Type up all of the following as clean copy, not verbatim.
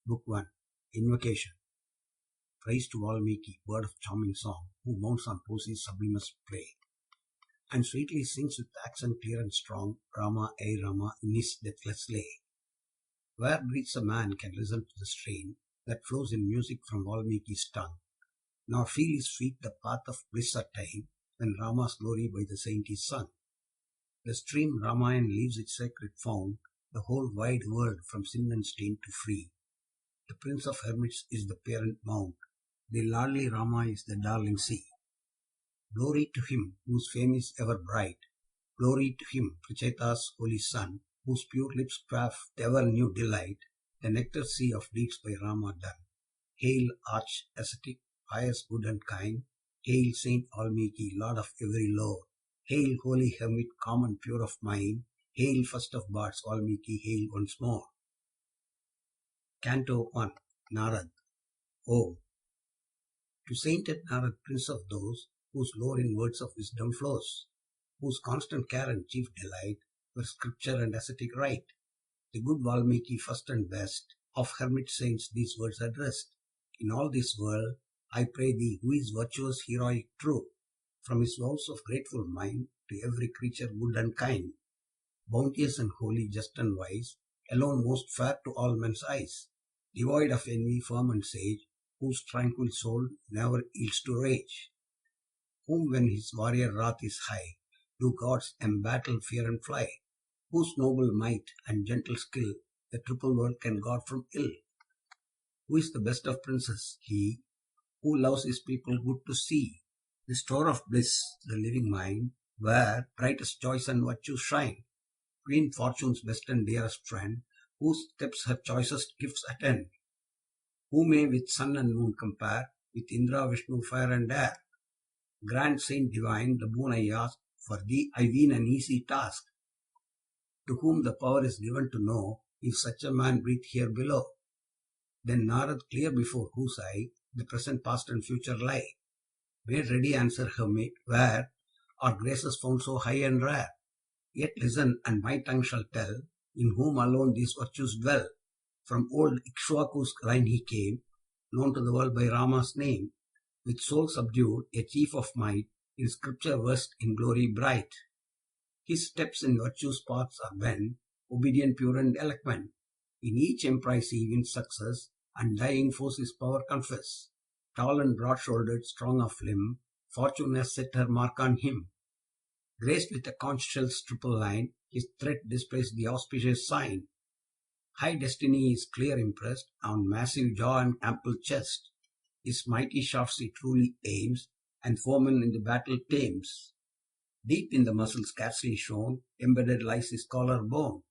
Book 1 Invocation. Praise to Valmiki, bird of charming song, who mounts on Posi's sublimest prey, and sweetly sings with accent clear and strong, Rama, ay Rama, in his deathless lay. Where breathes a man can listen to the strain that flows in music from Valmiki's tongue, nor feel his feet the path of bliss attain, when Rama's glory by the saint is sung. The stream Ramayana leaves its sacred fount, the whole wide world from sin and stain to free. The prince of hermits is the parent mount, the lordly Rama is the darling sea. Glory to him whose fame is ever bright, glory to him, Pracheta's holy son, whose pure lips quaff ever new delight, the nectar sea of deeds by Rama done. Hail, arch ascetic, pious, good and kind, hail Saint Valmiki, lord of every lore, hail holy hermit, calm and pure of mind, hail first of bards, Valmiki, hail once more. Canto 1 Narad. Om. To sainted Narad, prince of those whose lore in words of wisdom flows, whose constant care and chief delight were scripture and ascetic rite, the good Valmiki first and best of hermit saints these words addressed. In all this world, I pray thee, who is virtuous, heroic, true, from his vows of grateful mind to every creature good and kind, bounteous and holy, just and wise, alone most fair to all men's eyes, devoid of envy, firm and sage, whose tranquil soul never yields to rage, whom when his warrior wrath is high, do gods embattle fear and fly, whose noble might and gentle skill the triple world can guard from ill. Who is the best of princes? He who loves his people good to see, the store of bliss, the living mind, where brightest joys and virtues shine. Queen Fortune's best and dearest friend, whose steps her choicest gifts attend, who may with sun and moon compare, with Indra, Vishnu, fire and air. Grand Saint Divine, the boon I ask, for thee I ween an easy task, to whom the power is given to know, if such a man breathe here below. Then Narad, clear before whose eye the present, past and future lie, made ready answer hermit, where are graces found so high and rare? Yet listen, and my tongue shall tell, in whom alone these virtues dwell. From old Ikshwaku's line he came, known to the world by Rama's name, with soul subdued, a chief of might, in scripture versed, in glory bright. His steps in virtue's paths are bent, obedient, pure, and eloquent. In each emprise he wins success, undying force his power confess. Tall and broad-shouldered, strong of limb, fortune has set her mark on him. Graced with a conch shell's triple line, his thread displays the auspicious sign. High destiny is clear impressed on massive jaw and ample chest. His mighty shafts he truly aims, and foemen in the battle tames. Deep in the muscle scarcely shown, embedded lies his collar bone.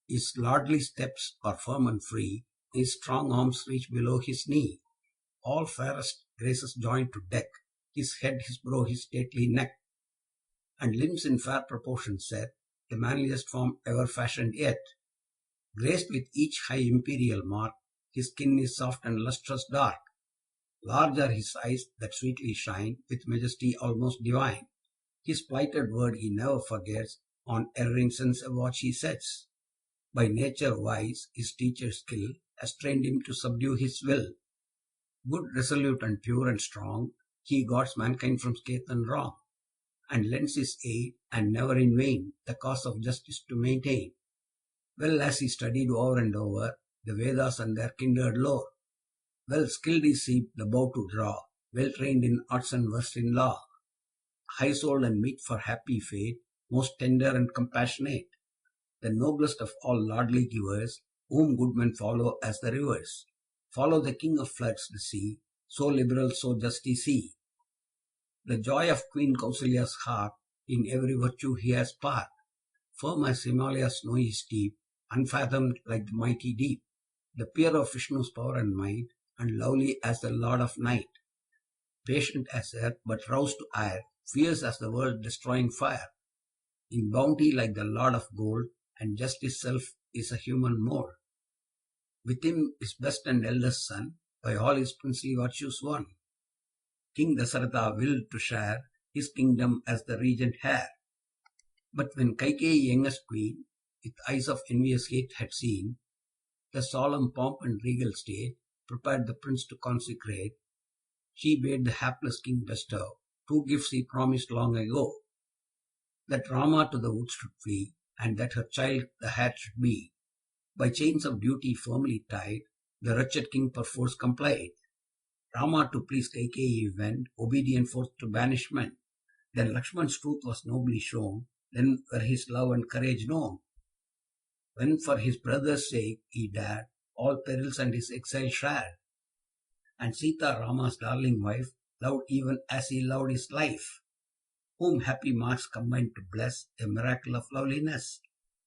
His lordly steps are firm and free, his strong arms reach below his knee. All fairest graces join to deck his head, his brow, his stately neck, and limbs in fair proportion set, the manliest form ever fashioned yet. Graced with each high imperial mark, his skin is soft and lustrous dark. Large are his eyes that sweetly shine, with majesty almost divine. His plighted word he never forgets, on erring sense a watch he sets. By nature wise, his teacher's skill has trained him to subdue his will. Good, resolute, and pure and strong, he guards mankind from scathe and wrong, and lends his aid, and never in vain, the cause of justice to maintain. Well has he studied over and over the Vedas and their kindred lore. Well skilled is he the bow to draw, well trained in arts and versed in law. High souled and meet for happy fate, most tender and compassionate, the noblest of all lordly givers, whom good men follow as the rivers. Follow the king of floods, the sea, so liberal, so just is he. The joy of Queen Kausalya's heart, in every virtue he has part. Firm as Himalaya's snowy steep, unfathomed like the mighty deep. The peer of Vishnu's power and might, and lovely as the lord of night. Patient as earth, but roused to ire, fierce as the world-destroying fire. In bounty like the lord of gold, and justice self is a human mold. With him is best and eldest son, by all his princely virtues won. King Dasaratha willed to share his kingdom as the regent heir. But when Kaikeyi, youngest queen, with eyes of envious hate had seen The solemn pomp and regal state prepared the prince to consecrate. She bade the hapless king bestow 2 gifts he promised long ago, that Rama to the woods should flee, and that her child the heir should be. By chains of duty firmly tied, the wretched king perforce complied. Rama to please Kaikeyi went, obedient forth to banishment. Then Lakshman's truth was nobly shown, then were his love and courage known. When for his brother's sake he dared all perils and his exile shared, and Sita, Rama's darling wife, loved even as he loved his life, whom happy marks combined to bless a miracle of loveliness.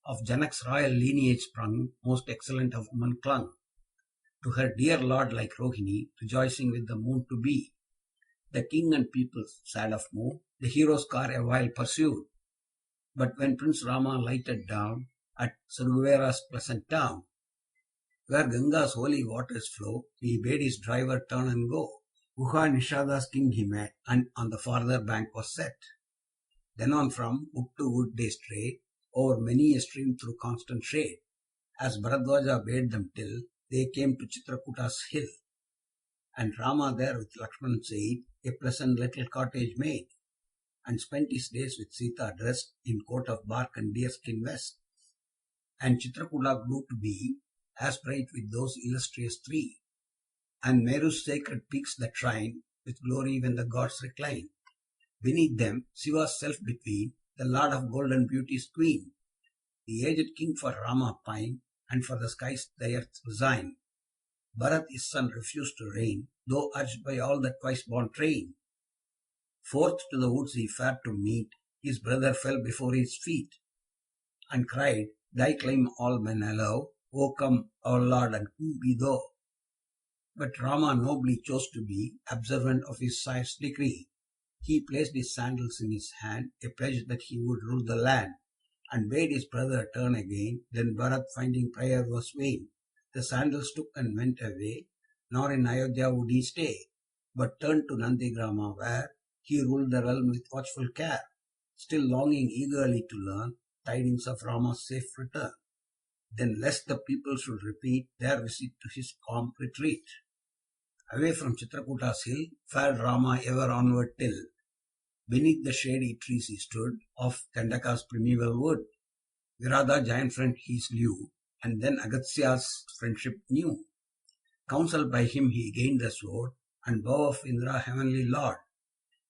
Of Janak's royal lineage sprung, most excellent of woman clung to her dear lord like Rohini, rejoicing with the moon to be. The king and people, sad of mood, the hero's car a while pursued. But when Prince Rama lighted down at Suruvera's pleasant town, where Ganga's holy waters flow, he bade his driver turn and go. Guha Nishada's king he met, and on the farther bank was set. Then on from wood to wood they strayed, over many a stream through constant shade, as Bharadwaja bade them till they came to Chitrakota's hill. And Rama there with Lakshman's aid a pleasant little cottage made, and spent his days with Sita dressed in coat of bark and deerskin vest. And Chitrakuta grew to be as bright with those illustrious three, and Meru's sacred peaks that shine with glory when the gods recline. Beneath them, Shiva's self between, the lord of golden beauty's queen. The aged king for Rama pined, and for the skies the earth resigned. Bharat his son refused to reign, though urged by all the twice-born train. Forth to the woods he fared to meet, his brother fell before his feet, and cried, Thy claim all men allow, O come, our lord, and who be thou? But Rama nobly chose to be observant of his sire's decree. He placed his sandals in his hand, a pledge that he would rule the land, and bade his brother turn again. Then Bharat, finding prayer was vain, the sandals took and went away, nor in Ayodhya would he stay, but turned to Nandigrama, where he ruled the realm with watchful care, still longing eagerly to learn tidings of Rama's safe return. Then, lest the people should repeat their visit to his calm retreat, away from Chitrakota's hill fared Rama ever onward till beneath the shady trees he stood of Dandaka's primeval wood. Virada, giant friend, he slew, and then Agatsya's friendship knew. Counselled by him he gained the sword, and bow of Indra, heavenly lord,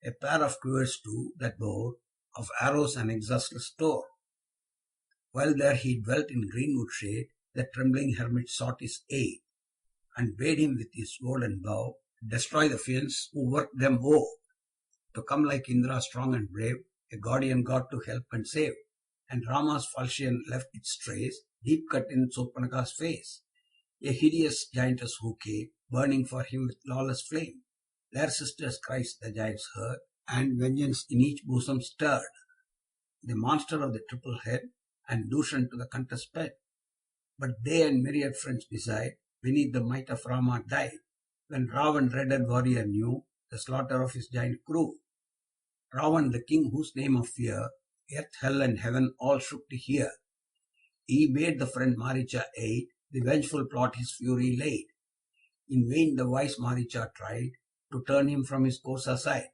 a pair of quivers too that bore of arrows an exhaustless store. While there he dwelt in greenwood shade, the trembling hermit sought his aid, and bade him with his sword and bow destroy the fiends who worked them woe, to come like Indra strong and brave, a guardian god to help and save. And Rama's falchion left its trace, deep cut in Sopanaka's face, a hideous giantess who came, burning for him with lawless flame. Their sisters' cries the giants heard, and vengeance in each bosom stirred. The monster of the triple head, and Dushan to the contest sped. But they and myriad friends beside, beneath the might of Rama died, when Ravan, dreaded warrior, knew the slaughter of his giant crew. Ravan, the king whose name of fear, earth, hell, and heaven all shook to hear. He bade the friend Maricha aid, the vengeful plot his fury laid. In vain the wise Maricha tried to turn him from his course aside.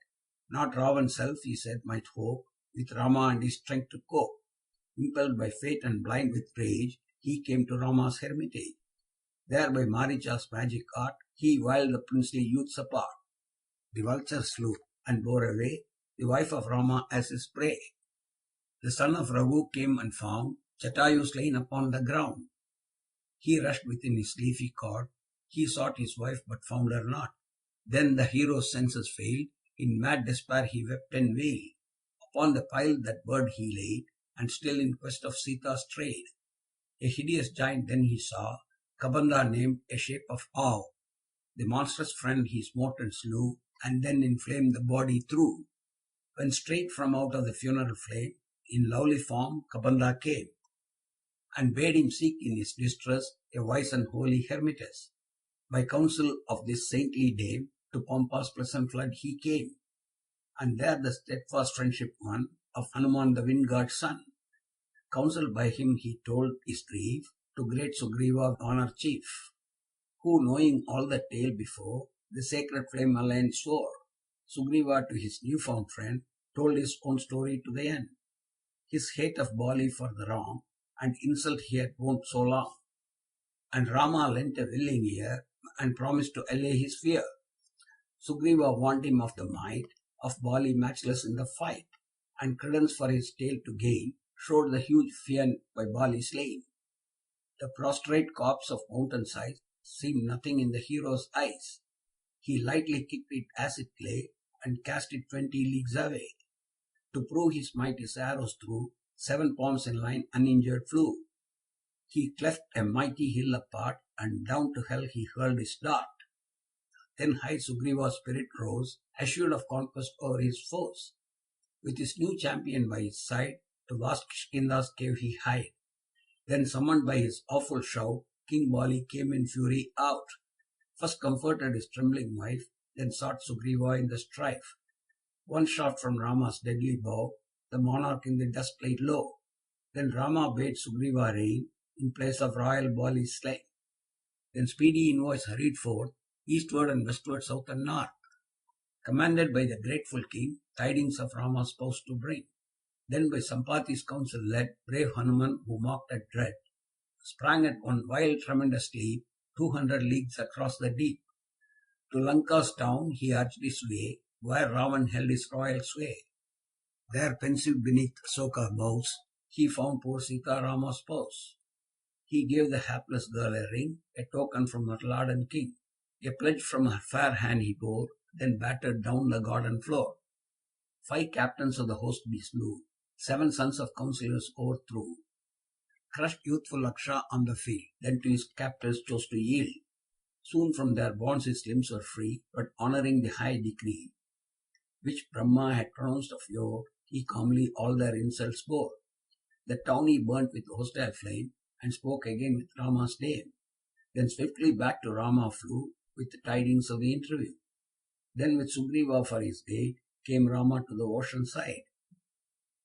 Not Ravan's self, he said, might hope with Rama and his strength to cope. Impelled by fate and blind with rage, he came to Rama's hermitage. There by Maricha's magic art, he wiled the princely youths apart. The vultures flew, and bore away the wife of Rama as his prey. The son of Raghu came and found Jatayu slain upon the ground. He rushed within his leafy cot. He sought his wife, but found her not. Then the hero's senses failed. In mad despair he wept and wailed. Upon the pile that bird he laid, and still in quest of Sita strayed. A hideous giant then he saw, Kabanda named, a shape of awe. The monstrous friend he smote and slew, and then in flame the body threw. When straight from out of the funeral flame, in lovely form Kabanda came, and bade him seek in his distress a wise and holy hermitage. By counsel of this saintly dame, to Pampa's pleasant flood he came, and there the steadfast friendship won of Hanuman the wind god's son. Counselled by him he told his grief, to great Sugriva, honor chief, who, knowing all the tale before, the sacred flame alliance swore. Sugriva to his newfound friend told his own story to the end, his hate of Bali for the wrong and insult he had borne so long. And Rama lent a willing ear and promised to allay his fear. Sugriva warned him of the might of Bali matchless in the fight, and credence for his tale to gain, showed the huge fiend by Bali slain. The prostrate corpse of mountain size seemed nothing in the hero's eyes. He lightly kicked it as it lay, and cast it 20 leagues away. To prove his might his arrows through, 7 palms in line uninjured flew. He cleft a mighty hill apart, and down to hell he hurled his dart. Then high Sugriva's spirit rose, assured of conquest over his foes. With his new champion by his side, to vast Kishkinda's cave he hied. Then, summoned by his awful shout, King Bali came in fury out. First comforted his trembling wife, then sought Sugriva in the strife. One shot from Rama's deadly bow, the monarch in the dust laid low. Then Rama bade Sugriva reign, in place of royal Bali slain. Then speedy envoys hurried forth, eastward and westward, south and north, commanded by the grateful king, tidings of Rama's spouse to bring. Then by Sampati's counsel led, brave Hanuman, who mocked at dread, sprang at one wild tremendous leap, 200 leagues across the deep. To Lanka's town he urged his way, where Ravan held his royal sway. There, pensive beneath Asoka boughs, he found poor Sita Rama's spouse. He gave the hapless girl a ring, a token from her lord and king. A pledge from her fair hand he bore, then battered down the garden floor. 5 captains of the host he slew, 7 sons of counsellors overthrew. Crushed youthful Laksha on the field, then to his captors chose to yield. Soon from their bonds his limbs were free, but honoring the high decree, which Brahma had pronounced of yore, he calmly all their insults bore. The town he burnt with hostile flame, and spoke again with Rama's name. Then swiftly back to Rama flew, with the tidings of the interview. Then with Sugriva for his aid, came Rama to the ocean side.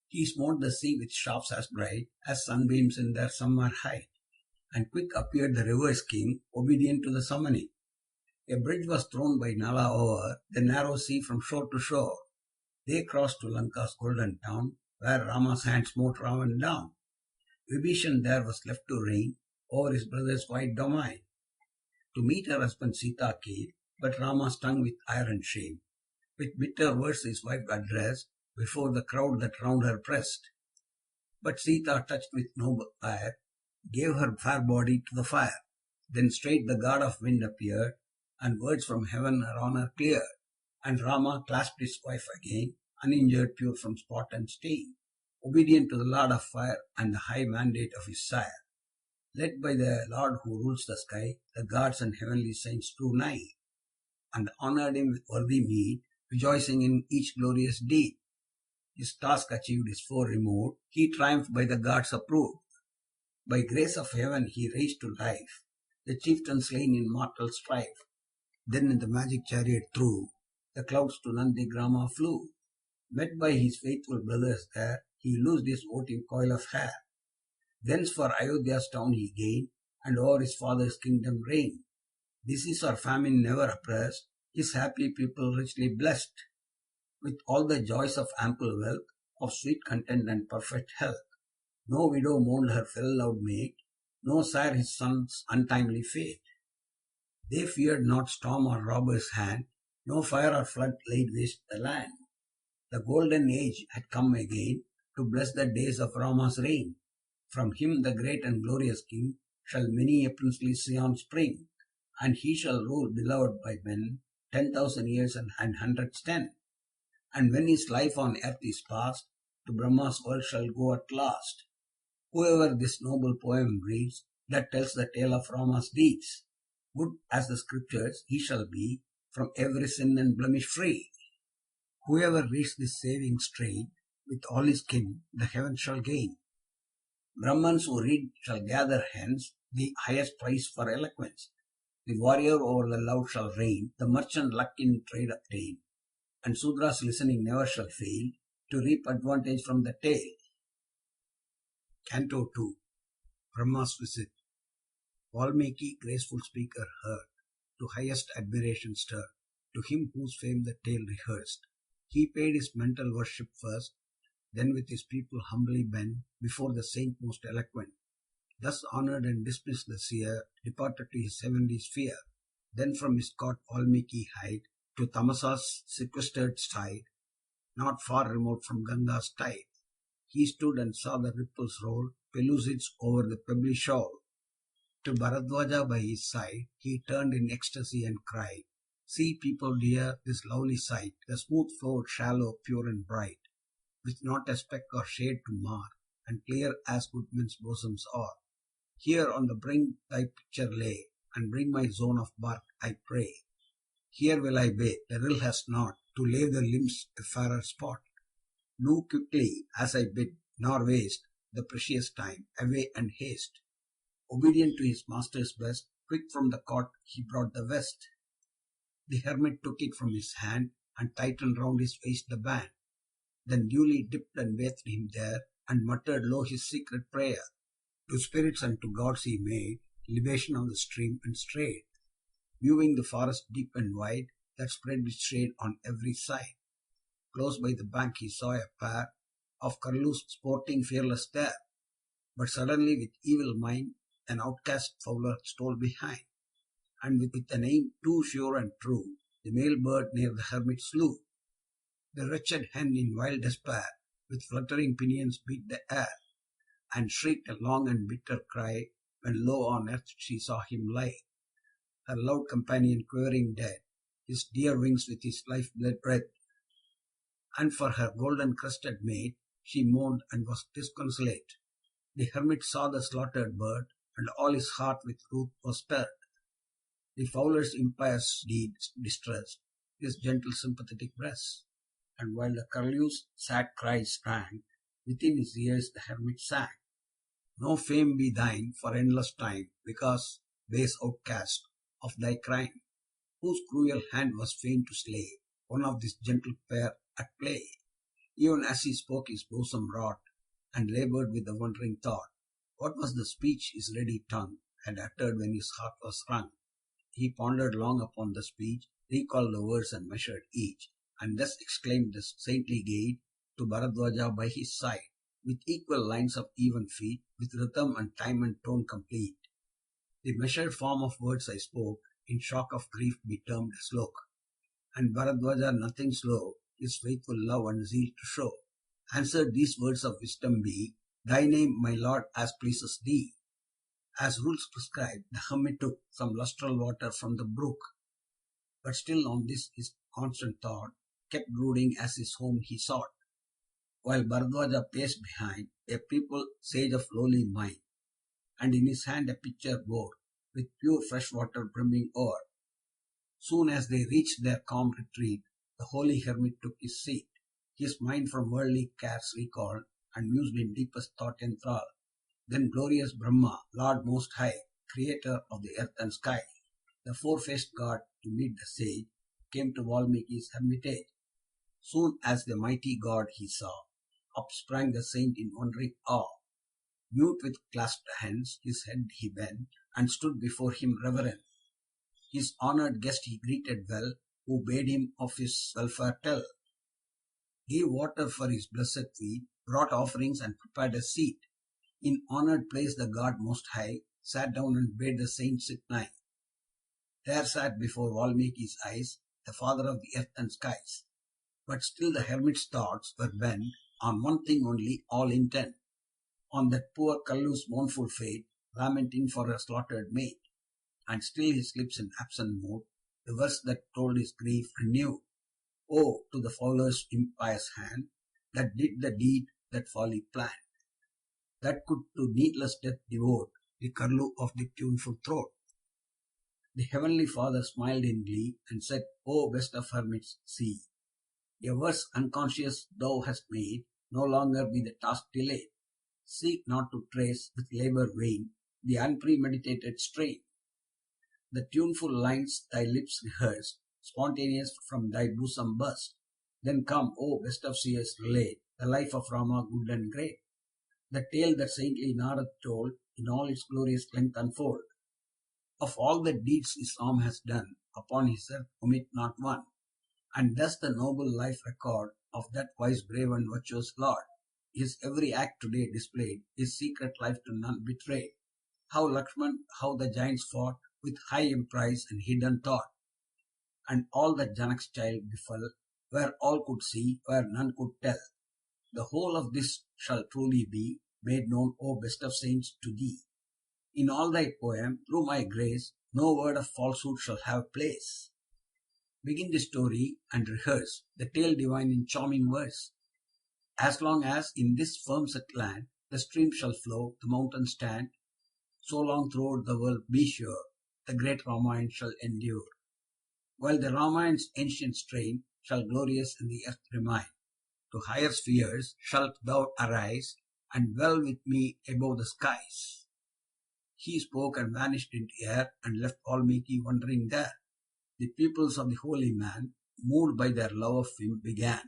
He smote the sea with shafts as bright as sunbeams in their summer height, and quick appeared the river's king, obedient to the summoning. A bridge was thrown by Nala over the narrow sea from shore to shore. They crossed to Lanka's golden town, where Rama's hand smote Ravan down. Vibhishan there was left to reign over his brother's wide domain. To meet her husband Sita came, but Rama stung with iron shame. With bitter words his wife addressed, before the crowd that round her pressed. But Sita, touched with noble ire, gave her fair body to the fire. Then straight the god of wind appeared, and words from heaven her honor cleared. And Rama clasped his wife again, uninjured, pure from spot and stain, obedient to the Lord of fire and the high mandate of his sire. Led by the Lord who rules the sky, the gods and heavenly saints drew nigh, and honored him with worthy meed, rejoicing in each glorious deed. His task achieved, his foe removed, he triumphed by the gods approved. By grace of heaven he raised to life the chieftain slain in mortal strife. Then in the magic chariot through the clouds to Nandigrama flew. Met by his faithful brothers there, he loosed his votive coil of hair. Thence for Ayodhya's town he gained, and over his father's kingdom reigned. Disease or famine never oppressed, his happy people richly blessed, with all the joys of ample wealth, of sweet content and perfect health. No widow mourned her well-loved mate, no sire his son's untimely fate. They feared not storm or robber's hand, no fire or flood laid waste the land. The golden age had come again, to bless the days of Rama's reign. From him the great and glorious king shall many a princely scion spring, and he shall rule beloved by men 10,000 years and hundreds 10. And when his life on earth is past, to Brahma's world shall go at last. Whoever this noble poem reads, that tells the tale of Rama's deeds, good as the scriptures he shall be, from every sin and blemish free. Whoever reads this saving strain, with all his kin, the heaven shall gain. Brahmans who read shall gather hence the highest prize for eloquence. The warrior over the loud shall reign, the merchant luck in trade obtain, and Sudras listening never shall fail to reap advantage from the tale. Canto 2. Brahma's Visit. Valmiki, graceful speaker, heard, to highest admiration stirred, to him whose fame the tale rehearsed. He paid his mental worship first, then with his people humbly bent before the saint most eloquent. Thus honored and dismissed the seer, departed to his heavenly sphere. Then from his cot Valmiki hied to Tamasa's sequestered side, not far remote from Ganga's tide. He stood and saw the ripples roll, pellucids over the pebbly shore. To Bharadwaja by his side, he turned in ecstasy and cried, "See, people dear, this lovely sight, the smooth floor, shallow, pure and bright, with not a speck or shade to mar, and clear as good men's bosoms are. Here on the brink thy picture lay, and bring my zone of bark, I pray. Here will I bathe, the rill has not, to lave the limbs a fairer spot. Do quickly as I bid, nor waste the precious time, away and haste." Obedient to his master's best, quick from the cot he brought the vest. The hermit took it from his hand, and tightened round his waist the band. Then duly dipped and bathed him there, and muttered low his secret prayer. To spirits and to gods he made libation of the stream, and strayed, viewing the forest deep and wide, that spread its shade on every side. Close by the bank he saw a pair of curlews sporting fearless there. But suddenly with evil mind an outcast fowler stole behind, and with an aim too sure and true, the male bird near the hermit slew. The wretched hen in wild despair, with fluttering pinions beat the air, and shrieked a long and bitter cry, when low on earth she saw him lie, her loved companion quivering dead, his dear wings with his life blood red. And for her golden crested mate she mourned and was disconsolate. The hermit saw the slaughtered bird, and all his heart with ruth was stirred. The fowler's impious deed distressed his gentle sympathetic breast, and while the curlew's sad cries rang within his ears, the hermit sang, "No fame be thine for endless time, because, base outcast, of thy crime, whose cruel hand was fain to slay one of this gentle pair at play." Even as he spoke his bosom wrought, and laboured with the wondering thought, what was the speech his ready tongue had uttered when his heart was wrung? He pondered long upon the speech, recalled the words and measured each, and thus exclaimed the saintly guide to Bharadwaja by his side, with equal lines of even feet, with rhythm and time and tone complete. "The measured form of words I spoke, in shock of grief be termed a slok, and Bharadwaja nothing slow, his faithful love and zeal to show. Answered these words of wisdom be, thy name, my lord, as pleases thee." As rules prescribed, the hermit took some lustral water from the brook, but still on this his constant thought kept brooding as his home he sought, while Bharadwaja paced behind, a pupil sage of lowly mind, and in his hand a pitcher bore, with pure fresh water brimming o'er. Soon as they reached their calm retreat, the holy hermit took his seat, his mind from worldly cares recalled, and mused in deepest thought enthralled. Then glorious Brahma, Lord Most High, creator of the earth and sky, the four-faced god, to meet the sage, came to Valmiki's hermitage. Soon as the mighty god he saw, up sprang the saint in wondering awe. Mute with clasped hands, his head he bent, and stood before him reverent. His honoured guest he greeted well, who bade him of his welfare tell. Gave water for his blessed feet, brought offerings and prepared a seat. In honoured place the God Most High sat down and bade the saint sit nigh. There sat before Valmiki's eyes the Father of the earth and skies. But still the hermit's thoughts were bent on one thing only, all intent, on that poor Kallu's mournful fate, lamenting for her slaughtered mate. And still his lips in absent mood the verse that told his grief renewed. Oh, to the fowler's impious hand that did the deed that folly planned, that could to needless death devote the curlew of the tuneful throat. The heavenly Father smiled in glee, and said, "O best of hermits, see, a verse unconscious thou hast made, no longer be the task delayed. Seek not to trace, with labour vain, the unpremeditated strain. The tuneful lines thy lips rehearsed, spontaneous from thy bosom burst. Then come, O best of seers, relate the life of Rama good and great. The tale that saintly Narad told, in all its glorious length unfold. Of all the deeds his arm has done, upon his earth omit not one. And thus the noble life record of that wise, brave, and virtuous lord. His every act today displayed, his secret life to none betrayed. How Lakshman, how the giants fought, with high emprise and hidden thought, and all that Janak's child befell, where all could see, where none could tell. The whole of this shall truly be made known, O best of saints, to thee. In all thy poem, through my grace, no word of falsehood shall have place. Begin the story and rehearse the tale divine in charming verse. As long as in this firm set land the stream shall flow, the mountains stand, so long throughout the world be sure the great Ramayana shall endure. While the Ramayan's ancient strain shall glorious in the earth remain, to higher spheres shalt thou arise, and dwell with me above the skies. He spoke and vanished into air, and left Valmiki wondering there. The pupils of the holy man, moved by their love of him, began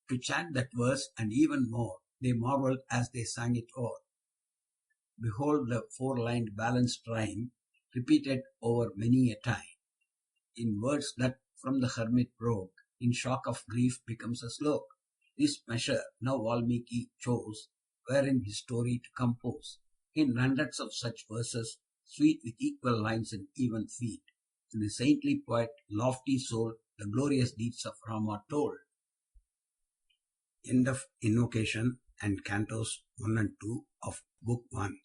to chant that verse, and even more they marveled as they sang it o'er. Behold the four-lined balanced rhyme, repeated over many a time, in words that from the hermit broke, in shock of grief becomes a slok. This measure now Valmiki chose, wherein his story to compose, in hundreds of such verses, sweet with equal lines and even feet. And the saintly poet, lofty soul, the glorious deeds of Rama told. End of invocation and cantos 1 and 2 of Book 1.